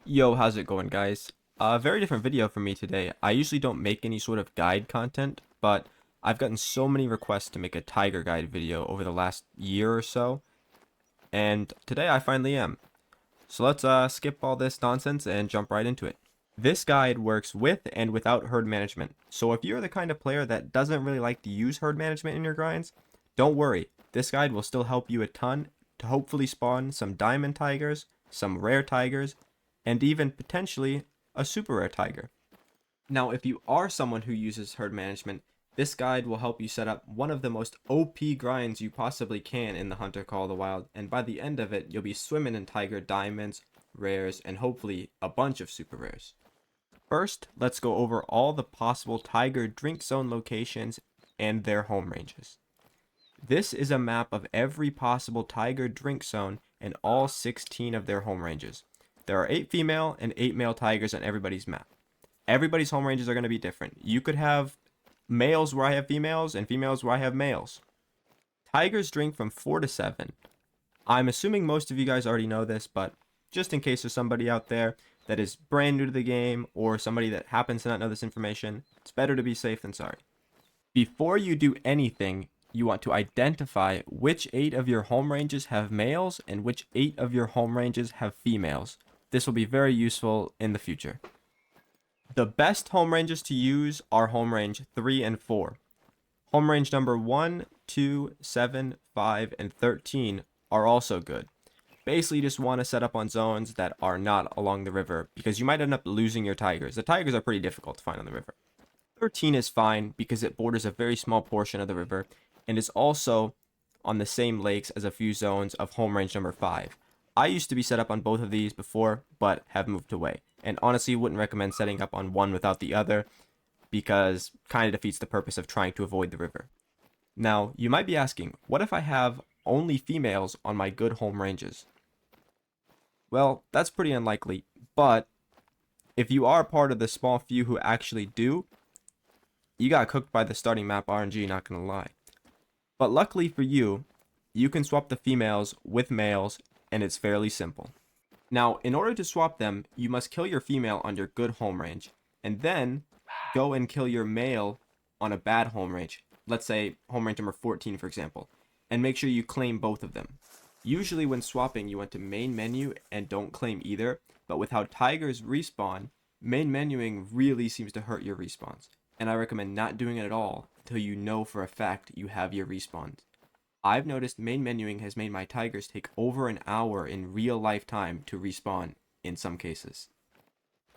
Yo, how's it going, guys? A very different video for me today. I usually don't make any sort of guide content, but I've gotten so many requests to make a tiger guide video over the last year or so, and today I finally am. So let's skip all this nonsense and jump right into it. This guide works with and without herd management. So if you're the kind of player that doesn't really like to use herd management in your grinds, don't worry. This guide will still help you a ton to hopefully spawn some diamond tigers, some rare tigers, and even potentially a super rare tiger. Now, if you are someone who uses herd management, this guide will help you set up one of the most OP grinds you possibly can in the Hunter Call of the Wild, and by the end of it, you'll be swimming in tiger diamonds, rares, and hopefully a bunch of super rares. First, let's go over all the possible tiger drink zone locations and their home ranges. This is a map of every possible tiger drink zone and all 16 of their home ranges. There are 8 female and 8 male tigers on everybody's map. Everybody's home ranges are going to be different. You could have males where I have females and females where I have males. Tigers drink from 4 to 7. I'm assuming most of you guys already know this, but just in case there's somebody out there that is brand new to the game or somebody that happens to not know this information, it's better to be safe than sorry. Before you do anything, you want to identify which 8 of your home ranges have males and which 8 of your home ranges have females. This will be very useful in the future. The best home ranges to use are home range 3 and 4. Home range number 1, 2, 7, 5, and 13 are also good. Basically, you just want to set up on zones that are not along the river because you might end up losing your tigers. The tigers are pretty difficult to find on the river. 13 is fine because it borders a very small portion of the river and is also on the same lakes as a few zones of home range number 5. I used to be set up on both of these before, but have moved away. And honestly, wouldn't recommend setting up on one without the other because kind of defeats the purpose of trying to avoid the river. Now, you might be asking, what if I have only females on my good home ranges? Well, that's pretty unlikely, but if you are part of the small few who actually do, you got cooked by the starting map RNG, not gonna lie. But luckily for you, you can swap the females with males, and it's fairly simple. Now, in order to swap them, you must kill your female on your good home range, and then go and kill your male on a bad home range. Let's say home range number 14, for example, and make sure you claim both of them. Usually when swapping, you went to main menu and don't claim either, but with how tigers respawn, main menuing really seems to hurt your respawns, and I recommend not doing it at all until you know for a fact you have your respawns. I've noticed main menuing has made my tigers take over an hour in real life time to respawn in some cases.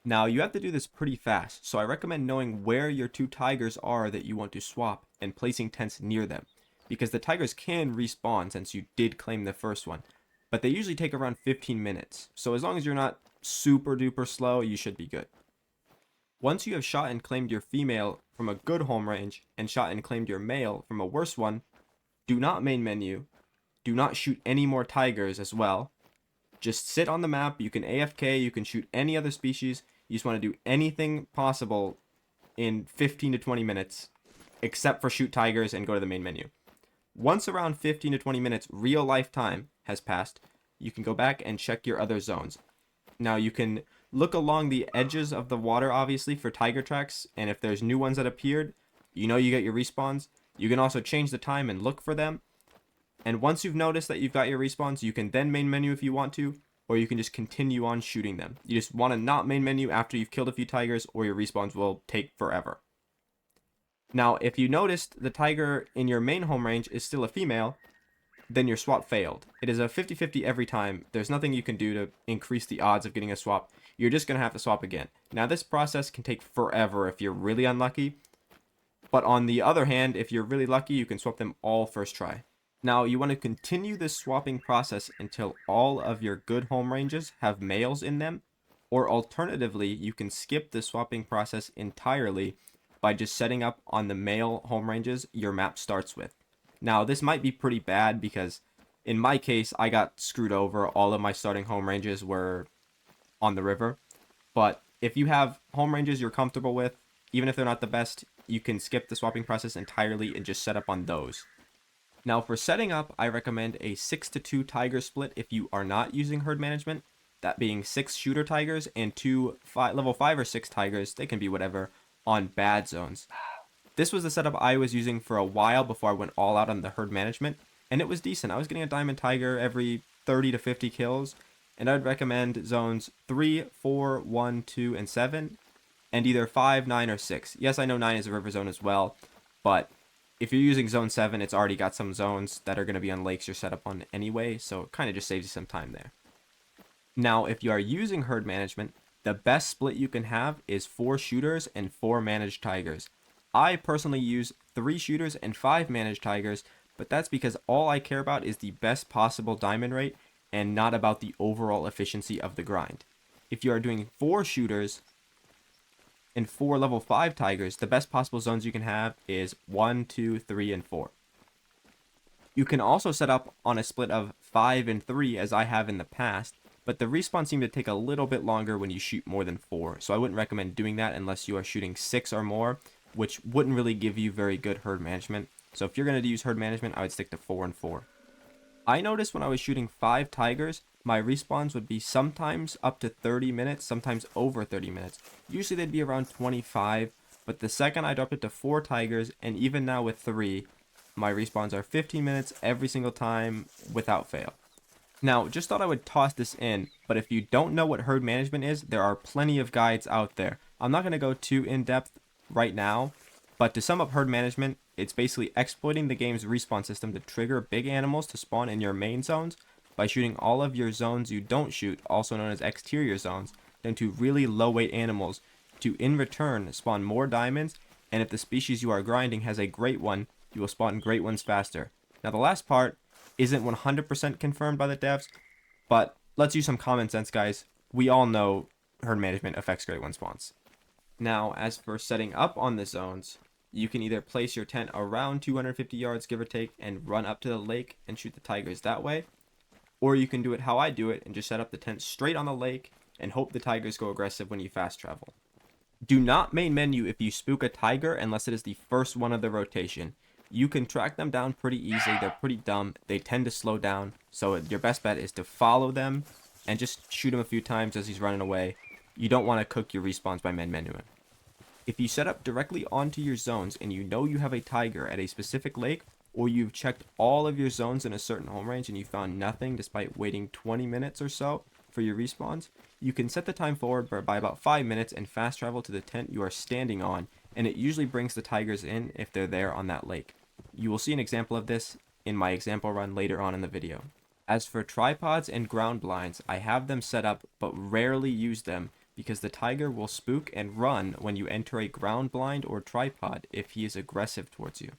Now, you have to do this pretty fast, so I recommend knowing where your 2 tigers are that you want to swap and placing tents near them, because the tigers can respawn since you did claim the first one, but they usually take around 15 minutes, so as long as you're not super duper slow, you should be good. Once you have shot and claimed your female from a good home range and shot and claimed your male from a worse one, do not main menu, do not shoot any more tigers as well. Just sit on the map, you can AFK, you can shoot any other species, you just want to do anything possible in 15 to 20 minutes, except for shoot tigers and go to the main menu. Once around 15 to 20 minutes real life time has passed, you can go back and check your other zones. Now you can look along the edges of the water obviously for tiger tracks, and if there's new ones that appeared, you know you get your respawns. You can also change the time and look for them. And once you've noticed that you've got your respawns, you can then main menu if you want to, or you can just continue on shooting them. You just want to not main menu after you've killed a few tigers, or your respawns will take forever. Now, if you noticed the tiger in your main home range is still a female, then your swap failed. It is a 50-50 every time. There's nothing you can do to increase the odds of getting a swap. You're just going to have to swap again. Now, this process can take forever if you're really unlucky. But on the other hand, if you're really lucky, you can swap them all first try. Now, you want to continue this swapping process until all of your good home ranges have males in them, or alternatively, you can skip the swapping process entirely by just setting up on the male home ranges your map starts with. Now, this might be pretty bad because in my case, I got screwed over. All of my starting home ranges were on the river. But if you have home ranges you're comfortable with, even if they're not the best, you can skip the swapping process entirely and just set up on those. Now for setting up, I recommend a 6-to-2 tiger split if you are not using herd management. that being 6 shooter tigers and 2 level 5 or 6 tigers, they can be whatever, on bad zones. This was the setup I was using for a while before I went all out on the herd management, and it was decent. I was getting a diamond tiger every 30 to 50 kills, and I'd recommend zones 3, 4, 1, 2, and 7, and either 5, 9, or 6. Yes, I know 9 is a river zone as well, but if you're using zone 7, it's already got some zones that are going to be on lakes you're set up on anyway, so it kind of just saves you some time there. Now, if you are using herd management, the best split you can have is 4 shooters and 4 managed tigers. I personally use 3 shooters and 5 managed tigers, but that's because all I care about is the best possible diamond rate and not about the overall efficiency of the grind. If you are doing 4 shooters and 4 level 5 tigers, the best possible zones you can have is 1, 2, 3, and 4. You can also set up on a split of 5 and 3 as I have in the past, but the respawn seemed to take a little bit longer when you shoot more than 4, so I wouldn't recommend doing that unless you are shooting 6 or more, which wouldn't really give you very good herd management. So if you're going to use herd management, I would stick to 4 and 4. I noticed when I was shooting 5 tigers, my respawns would be sometimes up to 30 minutes, sometimes over 30 minutes. Usually they'd be around 25, but the second I dropped it to 4 tigers, and even now with 3, my respawns are 15 minutes every single time without fail. Now, just thought I would toss this in, but if you don't know what herd management is, there are plenty of guides out there. I'm not going to go too in-depth right now, but to sum up herd management, it's basically exploiting the game's respawn system to trigger big animals to spawn in your main zones by shooting all of your zones you don't shoot, also known as exterior zones, into really low weight animals to in return spawn more diamonds, and if the species you are grinding has a great one, you will spawn great ones faster. Now the last part isn't 100% confirmed by the devs, but let's use some common sense, guys. We all know herd management affects great one spawns. Now, as for setting up on the zones, you can either place your tent around 250 yards, give or take, and run up to the lake and shoot the tigers that way. Or you can do it how I do it and just set up the tent straight on the lake and hope the tigers go aggressive when you fast travel. Do not main menu if you spook a tiger unless it is the first one of the rotation. You can track them down pretty easily. They're pretty dumb. They tend to slow down. So your best bet is to follow them and just shoot him a few times as he's running away. You don't want to cook your respawns by main menuing. If you set up directly onto your zones and you know you have a tiger at a specific lake, or you've checked all of your zones in a certain home range and you found nothing despite waiting 20 minutes or so for your respawns, you can set the time forward by about 5 minutes and fast travel to the tent you are standing on, and it usually brings the tigers in if they're there on that lake. You will see an example of this in my example run later on in the video. As for tripods and ground blinds, I have them set up but rarely use them because the tiger will spook and run when you enter a ground blind or tripod if he is aggressive towards you.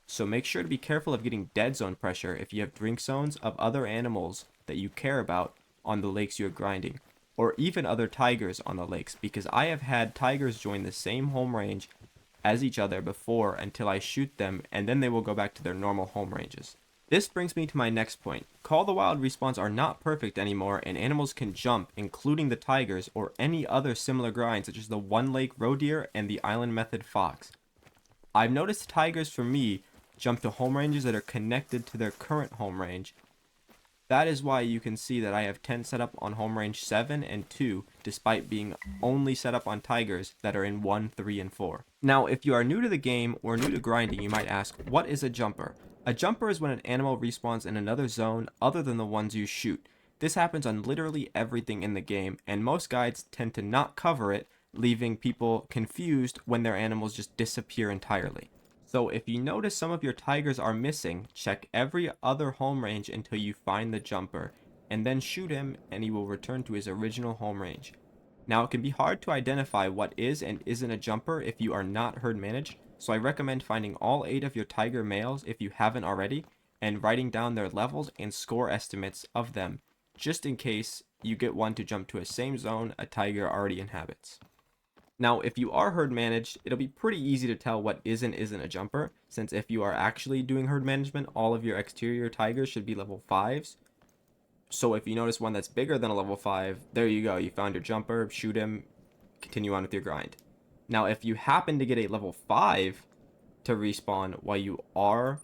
So make sure to be careful of getting dead zone pressure if you have drink zones of other animals that you care about on the lakes you're grinding, or even other tigers on the lakes, because I have had tigers join the same home range as each other before until I shoot them, and then they will go back to their normal home ranges. This brings me to my next point. Call the Wild respawns are not perfect anymore, and animals can jump, including the tigers or any other similar grinds such as the one lake roe deer and the island method fox. I've noticed tigers for me jump to home ranges that are connected to their current home range. That is why you can see that I have 10 set up on home range 7 and 2 despite being only set up on tigers that are in 1, 3, and 4. Now, if you are new to the game or new to grinding, you might ask, what is a jumper? A jumper is when an animal respawns in another zone other than the ones you shoot. This happens on literally everything in the game, and most guides tend to not cover it, leaving people confused when their animals just disappear entirely. So if you notice some of your tigers are missing, check every other home range until you find the jumper, and then shoot him and he will return to his original home range. Now it can be hard to identify what is and isn't a jumper if you are not herd managed, so I recommend finding all 8 of your tiger males if you haven't already, and writing down their levels and score estimates of them, just in case you get one to jump to a same zone a tiger already inhabits. Now, if you are herd managed, it'll be pretty easy to tell what is and isn't a jumper, since if you are actually doing herd management, all of your exterior tigers should be level 5s. So if you notice one that's bigger than a level 5, there you go, you found your jumper, shoot him, continue on with your grind. Now, if you happen to get a level 5 to respawn while you are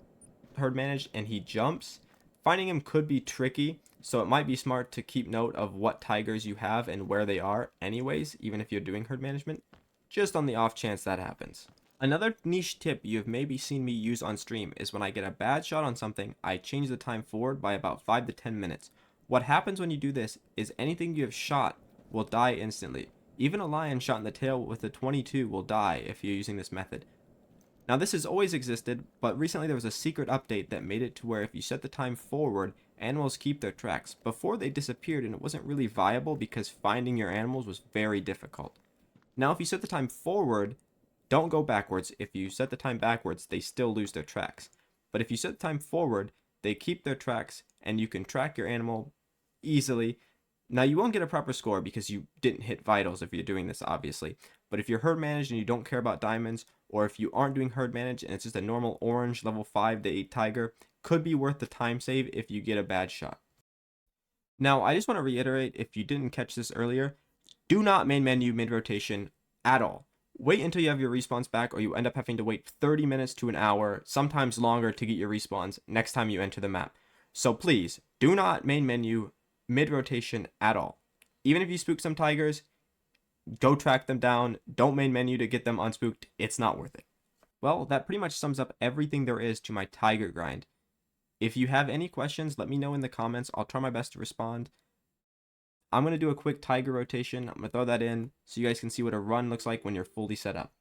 herd managed and he jumps, finding him could be tricky, So it might be smart to keep note of what tigers you have and where they are anyways, even if you're doing herd management, just on the off chance that happens. Another niche tip you have maybe seen me use on stream is when I get a bad shot on something, I change the time forward by about 5 to 10 minutes. What happens when you do this is anything you have shot will die instantly. Even a lion shot in the tail with a 22 will die if you're using this method. Now this has always existed, but recently there was a secret update that made it to where if you set the time forward, animals keep their tracks. Before they disappeared and it wasn't really viable because finding your animals was very difficult. Now if you set the time forward, don't go backwards. If you set the time backwards, they still lose their tracks. But if you set the time forward, they keep their tracks and you can track your animal easily. Now you won't get a proper score because you didn't hit vitals if you're doing this, obviously. But if you're herd managed and you don't care about diamonds, or if you aren't doing herd managed and it's just a normal orange level 5 to 8 tiger, could be worth the time save if you get a bad shot. Now I just want to reiterate, if you didn't catch this earlier, do not main menu mid rotation at all. Wait until you have your respawns back, or you end up having to wait 30 minutes to an hour, sometimes longer, to get your respawns next time you enter the map. So please, do not main menu mid-rotation at all. Even if you spook some tigers, go track them down. Don't main menu to get them unspooked. It's not worth it. Well, that pretty much sums up everything there is to my tiger grind. If you have any questions, let me know in the comments. I'll try my best to respond. I'm going to do a quick tiger rotation. I'm going to throw that in so you guys can see what a run looks like when you're fully set up.